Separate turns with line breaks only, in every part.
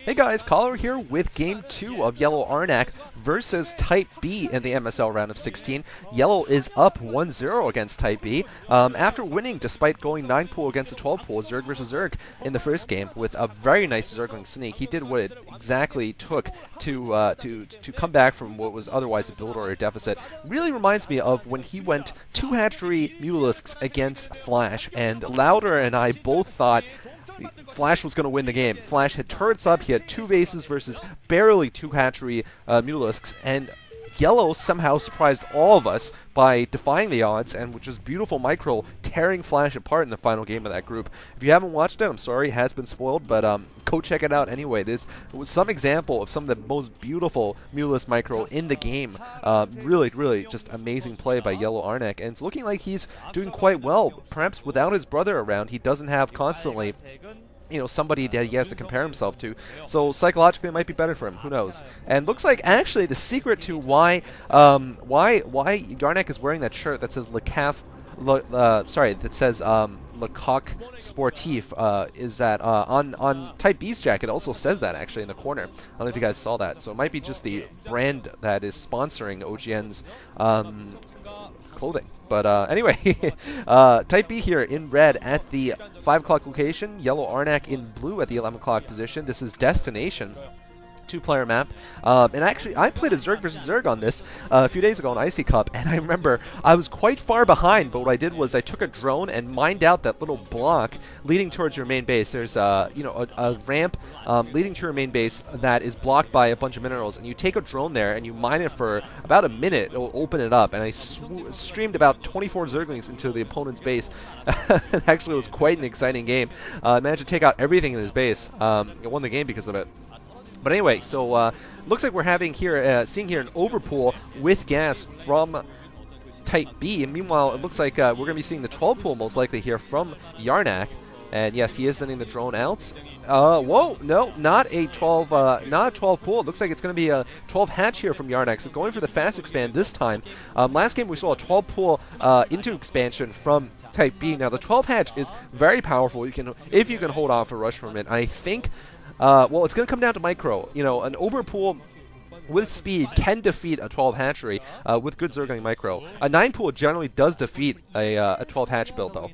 Hey guys, Cholera here with Game 2 of Yellow Arnc versus Type B in the MSL round of 16. Yellow is up 1-0 against Type B after winning despite going 9-pool against a 12-pool Zerg versus Zerg in the first game with a very nice Zergling sneak. He did what it exactly took to come back from what was otherwise a build order deficit. Really reminds me of when he went 2 hatchery Mulisks against Flash, and Lauder and I both thought Flash was going to win the game. Flash had turrets up, he had 2 bases versus barely 2 hatchery Mulisks, and Yellow somehow surprised all of us by defying the odds and with just beautiful micro tearing Flash apart in the final game of that group. If you haven't watched it, I'm sorry, it has been spoiled, but go check it out anyway. It was some example of some of the most beautiful Mulisk micro in the game. Really just amazing play by Yellow Arnc, and it's looking like he's doing quite well. Perhaps without his brother around, he doesn't have constantly somebody that he has to compare himself to. So psychologically it might be better for him. Who knows? And looks like actually the secret to why Arnc is wearing that shirt that says Le Coq Sportif is that on Type B's jacket it also says that actually in the corner. I don't know if you guys saw that. So it might be just the brand that is sponsoring OGN's clothing. But anyway, Type B here in red at the 5 o'clock location, Yellow Arnc in blue at the 11 o'clock position. This is Destination. 2-player map, and actually I played a Zerg versus Zerg on this a few days ago on Icy Cup, and I remember I was quite far behind, but what I did was I took a drone and mined out that little block leading towards your main base. There's a ramp leading to your main base that is blocked by a bunch of minerals, and you take a drone there and you mine it for about a minute. It'll open it up, and I streamed about 24 Zerglings into the opponent's base. Actually, it was quite an exciting game. Managed to take out everything in his base. Won the game because of it. But anyway, so looks like we're having here, seeing here an overpool with gas from Type B, and meanwhile it looks like we're going to be seeing the 12 pool most likely here from Arnc, and yes, he is sending the drone out. Whoa, no, not a 12 pool. It looks like it's going to be a 12 hatch here from Arnc, so going for the fast expand this time. Last game we saw a 12 pool into expansion from Type B. Now the 12 hatch is very powerful. If you can hold off a rush from it. I think. Well, it's going to come down to micro. An overpool with speed can defeat a 12 hatchery with good Zergling micro. A 9 pool generally does defeat a 12 hatch build, though.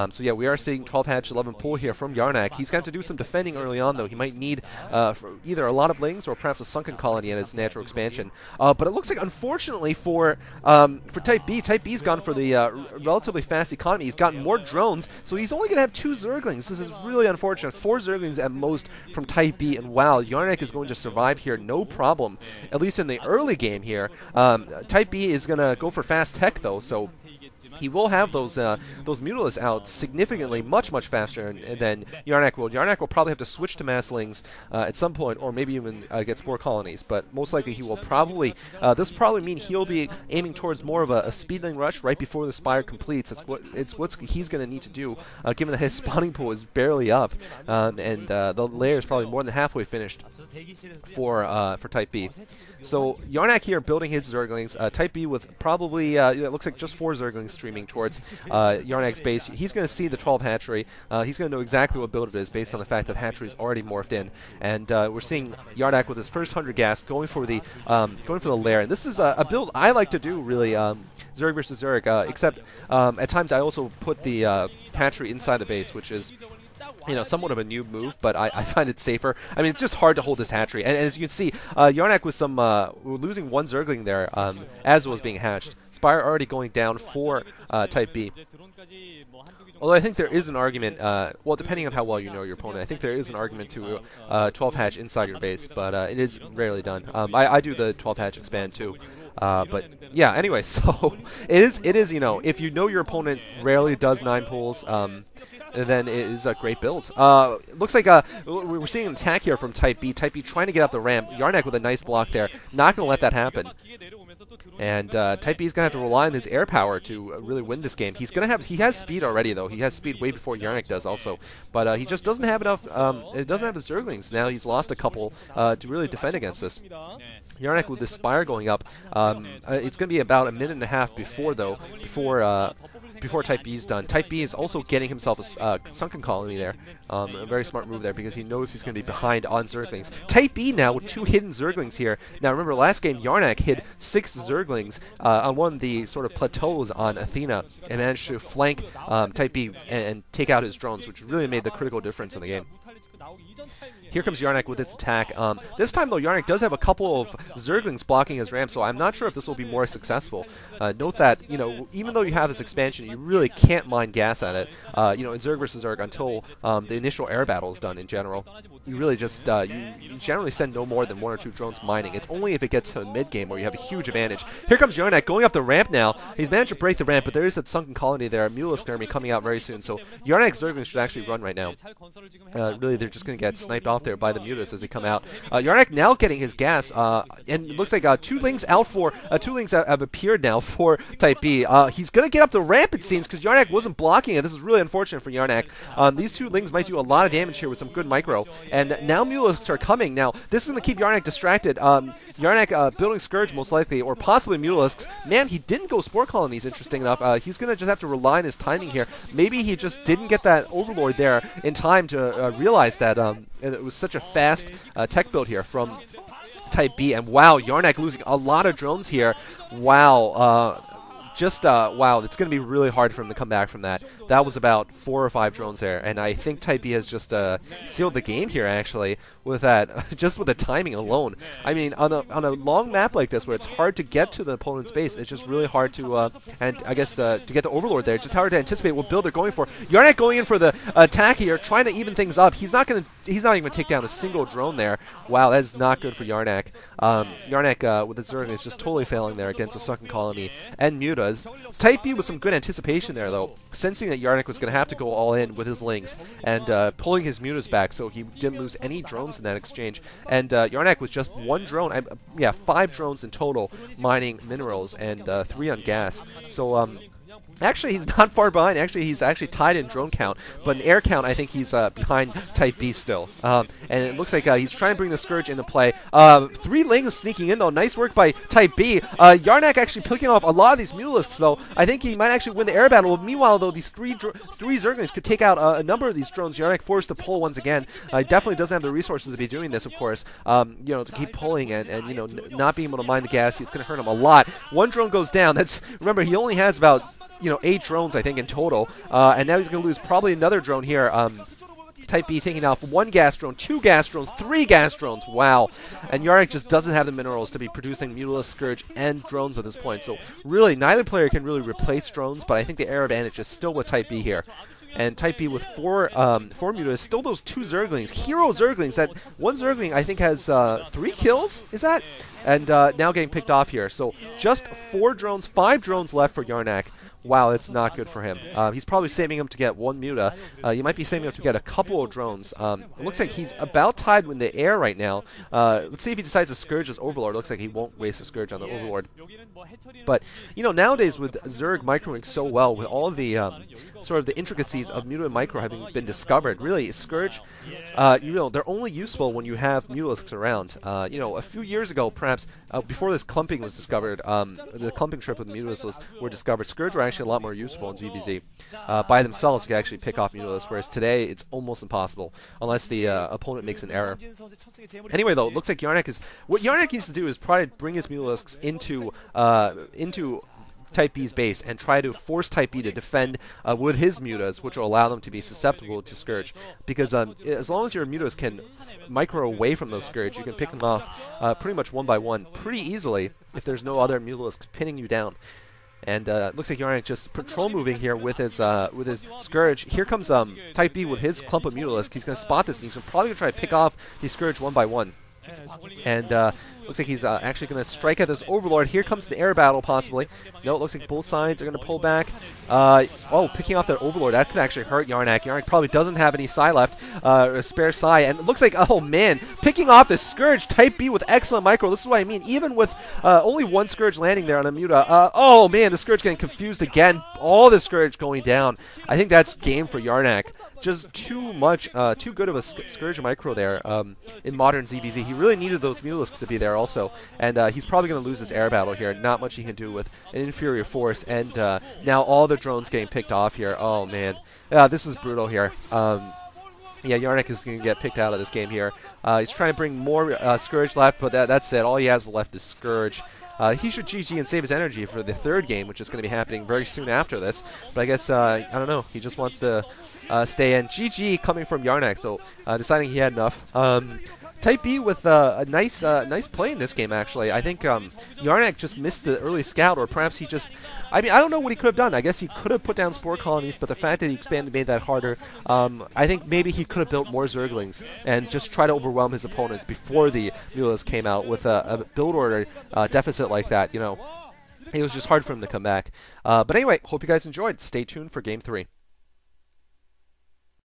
So yeah, we are seeing 12 hatch 11 pool here from Arnc. He's going to do some defending early on, though. He might need either a lot of lings or perhaps a sunken colony in his natural expansion. But it looks like, unfortunately, for Type B's gone for the relatively fast economy. He's gotten more drones, so he's only going to have 2 Zerglings. This is really unfortunate. 4 Zerglings at most from Type B, and wow, Arnc is going to survive here, no problem. At least in the early game here. Type B is going to go for fast tech, though, so he will have those Mutilis out significantly much faster than Arnc will. Arnc will probably have to switch to masslings at some point, or maybe even get spore colonies. But most likely he will probably. This will probably mean he'll be aiming towards more of a speedling rush right before the spire completes. It's what he's going to need to do, given that his spawning pool is barely up, and the layer is probably more than halfway finished for Type B. So Arnc here building his Zerglings. Type B with probably it looks like just 4 Zerglings streaming towards Arnc's base. He's going to see the 12 hatchery. He's going to know exactly what build it is based on the fact that hatchery is already morphed in. And we're seeing Arnc with his first 100 gas going for the lair. And this is a build I like to do, really, Zerg versus Zerg, except at times I also put the hatchery inside the base, which is somewhat of a noob move, but I find it safer. I mean, it's just hard to hold this hatchery. And as you can see, Arnc with some losing 1 Zergling there as it was being hatched. Spire already going down for Type B. Although I think there is an argument, well, depending on how well you know your opponent, I think there is an argument to 12 hatch inside your base, but it is rarely done. I do the 12 hatch expand too. But yeah, anyway, so it is if you know your opponent rarely does 9 pools, then it is a great build. Looks like we're seeing an attack here from Type B. Type B trying to get up the ramp. Arnc with a nice block there. Not going to let that happen. And Type B is going to have to rely on his air power to really win this game. He has speed already, though. He has speed way before Arnc does also. But he just doesn't have enough, it doesn't have his Zerglings. Now he's lost a couple to really defend against this. Arnc with this Spire going up, it's going to be about a minute and a half before before Type B is done. Type B is also getting himself a Sunken Colony there. A very smart move there because he knows he's going to be behind on Zerglings. Type B now with 2 hidden Zerglings here. Now remember last game Arnc hid 6 Zerglings on one of the sort of plateaus on Athena and managed to flank Type B and take out his drones, which really made the critical difference in the game. Here comes Arnc with his attack. This time, though, Arnc does have a couple of Zerglings blocking his ramp, so I'm not sure if this will be more successful. Note that, you know, even though you have this expansion, you really can't mine gas at it. You know, in Zerg versus Zerg until the initial air battle is done in general. You really just, you generally send no more than 1 or 2 drones mining. It's only if it gets to the mid-game where you have a huge advantage. Here comes Arnc going up the ramp now. He's managed to break the ramp, but there is that Sunken Colony there. Mutalisk Army coming out very soon, so Arnc's Zerglings should actually run right now. Really, they're just going to get sniped off there by the Mutas as they come out. Arnc now getting his gas, and it looks like 2 Lings out for 2 Lings have appeared now for Type B. He's gonna get up the ramp, it seems, because Arnc wasn't blocking it. This is really unfortunate for Arnc. These 2 Lings might do a lot of damage here with some good micro, and now Mutalisks are coming. Now this is gonna keep Arnc distracted. Arnc building Scourge most likely, or possibly Mutalisks. Man, he didn't go Spore Colonies. Interesting enough. He's gonna just have to rely on his timing here. Maybe he just didn't get that Overlord there in time to realize that it was such a fast tech build here from Type B. And wow, Arnc losing a lot of drones here. Wow. Wow, it's going to be really hard for him to come back from that. That was about 4 or 5 drones there, and I think Type B has just sealed the game here, actually, with that, just with the timing alone. I mean, on a long map like this, where it's hard to get to the opponent's base, it's just really hard to, and I guess to get the Overlord there, it's just hard to anticipate what build they're going for. Arnc going in for the attack here, trying to even things up. He's not even going to take down a single drone there. Wow, that is not good for Arnc. Arnc with the Zerg is just totally failing there against the Sunken Colony and Mutas. Type B with some good anticipation there, though, sensing that Arnc was going to have to go all in with his Lings and pulling his Mutas back so he didn't lose any drones in that exchange. And Arnc with just 1 drone, 5 drones in total mining minerals and 3 on gas. So actually, he's not far behind. Actually, he's tied in drone count, but in air count, I think he's behind Type B still. And it looks like he's trying to bring the Scourge into play. 3 Lings sneaking in, though. Nice work by Type B. Arnc actually picking off a lot of these Mutalisks, though. I think he might actually win the air battle. Meanwhile, though, these 3 Zerglings could take out a number of these drones. Arnc forced to pull once again. He definitely doesn't have the resources to be doing this, of course. You know, to keep pulling and you know, not being able to mine the gas, it's going to hurt him a lot. 1 drone goes down. Remember, he only has about, you know, 8 drones, I think, in total. And now he's going to lose probably another drone here. Type B taking off 1 gas drone, 2 gas drones, 3 gas drones. Wow. And Arnc just doesn't have the minerals to be producing Mutalisk, Scourge, and drones at this point. So really, neither player can really replace drones, but I think the air advantage is still with Type B here. And Type B with 4 Mutas, still those 2 Zerglings, hero Zerglings. That 1 Zergling, I think, has 3 kills, is that? And now getting picked off here. So just 4 drones, 5 drones left for Arnc. Wow, it's not good for him. He's probably saving him to get 1 Muta. You might be saving him to get a couple of drones. It looks like he's about tied in the air right now. Let's see if he decides to Scourge his Overlord. It looks like he won't waste a Scourge on the Overlord. But, you know, nowadays with Zerg microing so well, with all of the sort of the intricacies of Muta and Micro having been discovered, really, Scourge, you know, they're only useful when you have Mutalisks around. You know, a few years ago, perhaps, before this clumping was discovered, the clumping trip with Mutalisks were discovered, Scourge were actually a lot more useful in ZVZ. By themselves, you can actually pick off Mutalisks, whereas today, it's almost impossible, unless the opponent makes an error. Anyway, though, it looks like what Arnc needs to do is try to bring his Mutalisks into Type B's base and try to force Type B to defend with his Mutas, which will allow them to be susceptible to Scourge. Because as long as your Mutas can micro away from those Scourge, you can pick them off pretty much 1 by 1 pretty easily if there's no other Mutalisks pinning you down. And looks like Arnc just patrol moving here with his Scourge. Here comes Type B with his clump of Mutalisks. He's going to spot this, and he's probably going to try to pick off the Scourge 1 by 1. And looks like he's actually going to strike at this Overlord. Here comes the air battle, possibly. No, it looks like both sides are going to pull back. Oh, picking off that Overlord. That could actually hurt Arnc. Arnc probably doesn't have any Psi left, a spare Psi. And it looks like, oh man, picking off the Scourge. Type B with excellent micro. This is what I mean. Even with only 1 Scourge landing there on a Muta. Oh man, the Scourge getting confused again. All the Scourge going down. I think that's game for Arnc. Just too good of a Scourge micro there in modern ZVZ. He really needed those Mutalisks to be there. there also, and he's probably going to lose his air battle here. Not much he can do with an inferior force, and now all the drones getting picked off here. Oh man, this is brutal here. Yeah, Arnc is going to get picked out of this game here. He's trying to bring more Scourge left, but that's it. All he has left is Scourge. He should GG and save his energy for the third game, which is going to be happening very soon after this. But I guess, I don't know, he just wants to stay in. GG coming from Arnc, so deciding he had enough. Type B with a nice play in this game, actually. I think Arnc just missed the early scout, or perhaps he just... I mean, I don't know what he could have done. I guess he could have put down Spore Colonies, but the fact that he expanded made that harder. I think maybe he could have built more Zerglings and just try to overwhelm his opponents before the Mulas came out with a build order deficit like that, you know. It was just hard for him to come back. But anyway, hope you guys enjoyed. Stay tuned for Game 3.